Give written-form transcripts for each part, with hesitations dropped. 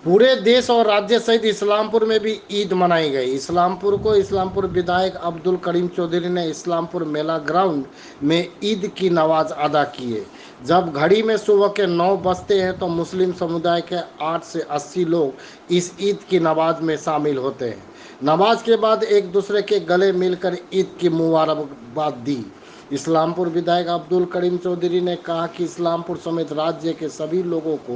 पूरे देश और राज्य सहित इस्लामपुर में भी ईद मनाई गई। इस्लामपुर विधायक अब्दुल करीम चौधरी ने इस्लामपुर मेला ग्राउंड में ईद की नमाज अदा की है। जब घड़ी में सुबह के 9 बजते हैं तो मुस्लिम समुदाय के 8 से 80 लोग इस ईद की नमाज में शामिल होते हैं। नमाज के बाद एक दूसरे के गले मिलकर ईद की मुबारकबाद दी। इस्लामपुर विधायक अब्दुल करीम चौधरी ने कहा कि इस्लामपुर समेत राज्य के सभी लोगों को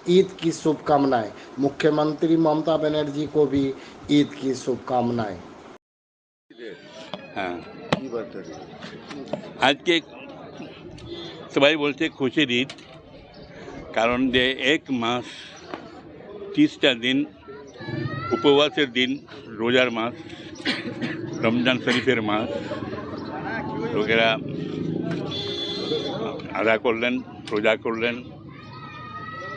ईद की शुभकामनाएं। मुख्यमंत्री ममता बनर्जी को भी ईद की शुभकामनाएं। হ্যাঁ, আজকে সবাই বলছে খুশির ঈদ, কারণ যে এক মাস 30টা দিন উপবাসের দিন, রোজার মাস, রমজান শরীফের মাস লোকেরা আদা করলেন, রোজা করলেন।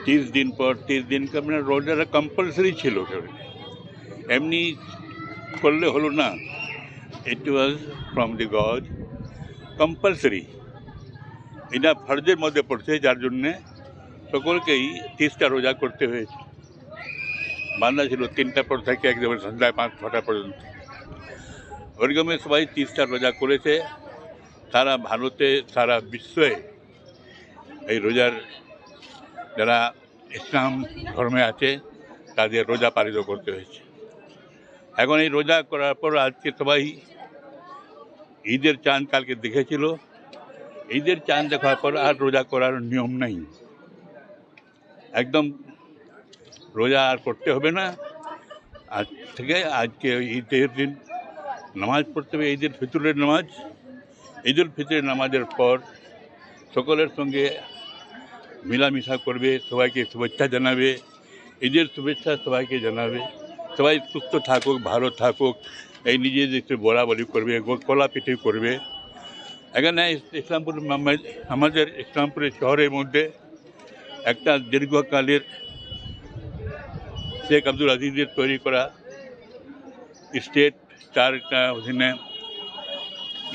30 দিন পর 30 দিন মানে রোজাটা কম্পালসারি ছিল, এমনি করলে হলো না। It was from the God, compulsory. এটা ফরজের মধ্যে পড়ছে, যার জন্যে সকলকেই 30টা রোজা করতে হয়েছে। বান্ধা ছিল 3টার পর থেকে একদম সন্ধ্যায় 5-6টা পর্যন্ত। ওরকমে সবাই 30টা রোজা করেছে। সারা ভারতে, সারা বিশ্বে এই রোজার যারা ইসলাম ধর্মে আছে তাদের রোজা পালিত করতে হয়েছে। এখন এই রোজা করার পর আজকে সবাই ঈদের চাঁদ কালকে দেখেছিল। ঈদের চাঁদ দেখার পর আর রোজা করার নিয়ম নেই, একদম রোজা আর করতে হবে না। আজ থেকে আজকে ঈদের দিন নামাজ পড়তে হবে, ঈদের ফিতরের নামাজ। ঈদুল ফিতরের নামাজের পর সকলের সঙ্গে মিলামিশা করবে, সবাইকে শুভেচ্ছা জানাবে, ঈদের শুভেচ্ছা সবাইকে জানাবে। সবাই সুস্থ থাকুক, ভালো থাকুক, এই নিজেদের একটু বলাবলি করবে, কলা পিঠে করবে। এখানে ইসলামপুর, আমাদের ইসলামপুরের শহরের মধ্যে একটা দীর্ঘকালের শেখ আব্দুল আজিজের তৈরি করা স্টেট, তার একটা অধীনে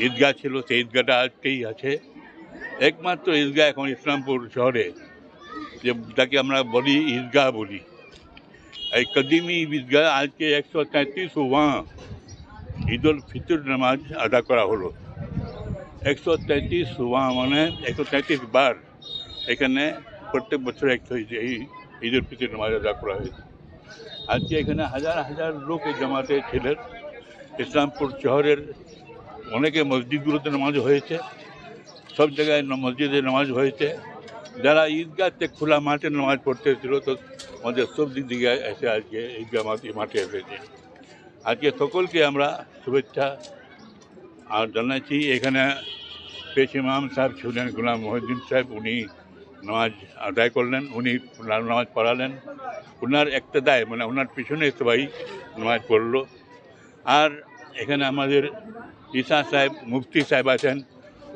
ঈদগাহ ছিল। সেই ঈদগাহটা আজকেই আছে, একমাত্র ঈদগাহ এখন ইসলামপুর শহরে, যাকে আমরা বলি ঈদগাহ বলি। এই কদিমি ঈদগাহ আজকে 133वां ঈদুল ফিতর নামাজ আদা করা হলো। 133वां মানে 133 বার এখানে প্রত্যেক বছর এই ঈদুল ফিতর নামাজ আদা করা হয়েছে। আজকে এখানে হাজার হাজার লোক এই জামাতে ছিলেন। ইসলামপুর শহরের অনেকে মসজিদগুলোতে নামাজ হয়েছে, সব জায়গায় মসজিদে নামাজ হয়েছে। যারা ঈদগাহতে খোলা মাঠে নামাজ পড়তে ছিল, তো আমাদের সব দিক দিকে এসে আজকে ঈদগাহ মাঠে এসেছে। আজকে সকলকে আমরা শুভেচ্ছা আর জানাচ্ছি। এখানে পেশ ইমাম সাহেব ছিলেন গোলাম মহিউদ্দিন সাহেব, উনি নামাজ আদায় করলেন, উনি নামাজ পড়ালেন। ওনার একতেদায় মানে ওনার পিছনে সবাই নামাজ পড়লো। আর এখানে আমাদের ঈসা সাহেব, মুফতি সাহেব আছেন,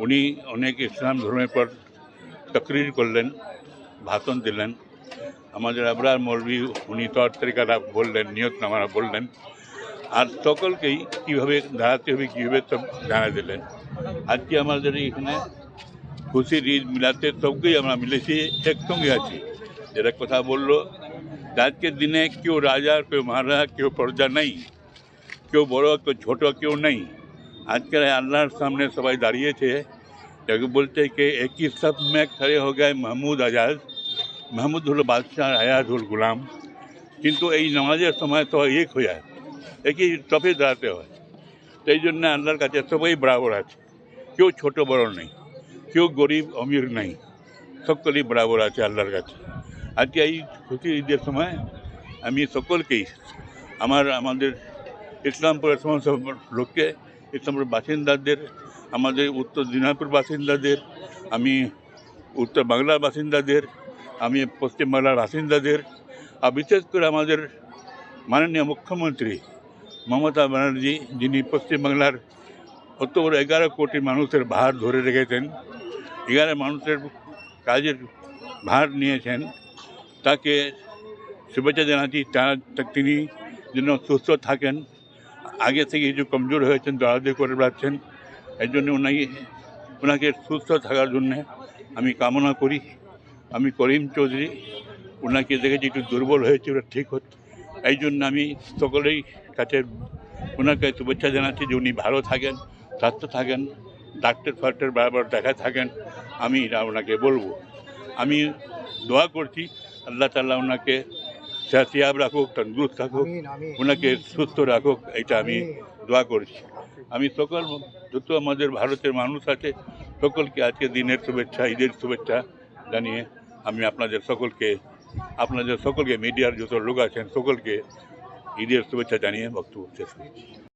উনি অনেক ইসলাম ধর্মের পর তকরির করলেন, ভাষণ দিলেন। আমাদের আবরার মৌলভী, উনি তর তরিকাটা বললেন, নিয়তনামারা বললেন। আর সকলকেই কীভাবে দাঁড়াতে হবে, কীভাবে সব জানা দিলেন। আজকে আমাদের এখানে খুশির ঈদ মিলাতে সবকেই আমরা মিলেছি, একসঙ্গে আছি। যেটা কথা বললো, আজকের দিনে কেউ রাজা, কেউ মহারাজা, কেউ প্রজা নেই, কেউ বড়, কেউ ছোট, কেউ নেই। আজকের আল্লাহর সামনে সবাই দাঁড়িয়েছে। যাকে বলতে कि एक ही सब में खड़े हो गए महमूद आज़ाद। महमूद হলো বাদশাহ, আয়াজ হল গোলাম। কিন্তু এই নামাজের সময় তো এক হয়ে যায়, একই টপে দাঁড়াতে হয়। সেই জন্য আল্লাহর কাছে সবাই বরাবর আছে, কেউ ছোট বড় নেই, কেউ গরিব অমির নেই, সকলেই বরাবর আছে আল্লাহর কাছে। আজকে এই খুশি ঈদের সময় আমি সকলকেই, আমাদের ইসলামপুরের সমস্ত লোককে, ইসলামপুরের বাসিন্দাদের, আমাদের উত্তর দিনাজপুর বাসিন্দাদের, আমি উত্তর বাংলার বাসিন্দাদের, আমি পশ্চিমবাংলার বাসিন্দাদের, আর বিশেষ করে আমাদের মাননীয় মুখ্যমন্ত্রী মমতা ব্যানার্জি, যিনি পশ্চিমবাংলার অত বড় 11 কোটি মানুষের ভার ধরে রেখেছেন, 11 মানুষের কাজের ভার নিয়েছেন, তাকে শুভেচ্ছা জানাচ্ছি। তিনি যেন সুস্থ থাকেন। আগে থেকে কিছু কমজোর হয়েছেন, দৌড়াদৌড়ি করে বেড়াচ্ছেন, এই জন্য ওনাকে সুস্থ থাকার জন্যে আমি কামনা করি। আমি করিম চৌধুরী, ওনাকে দেখেছি একটু দুর্বল হয়েছে, ওটা ঠিক হচ্ছে। এই জন্য আমি সকলেই কাছে ওনার কাছে শুভেচ্ছা জানাচ্ছি যে উনি ভালো থাকেন, স্বাস্থ্য থাকেন, ডাক্তার ফাক্তার বারবার দেখা থাকেন। আমি এটা ওনাকে বলবো। আমি দোয়া করছি আল্লাহ তাআলা ওনাকে সেহতিয়াব রাখুক, তন্দুরুস্ত রাখুক, ওনাকে সুস্থ রাখুক, এটা আমি দোয়া করছি। আমি সকল যত আমাদের ভারতের মানুষ আছে সকলকে আজকে দিনের শুভেচ্ছা, ঈদের শুভেচ্ছা জানিয়ে আমি আপনাদের সকলকে মিডিয়ার যত লোক আছেন সকলকে ঈদের শুভেচ্ছা জানিয়ে বক্তব্য শেষ করছি।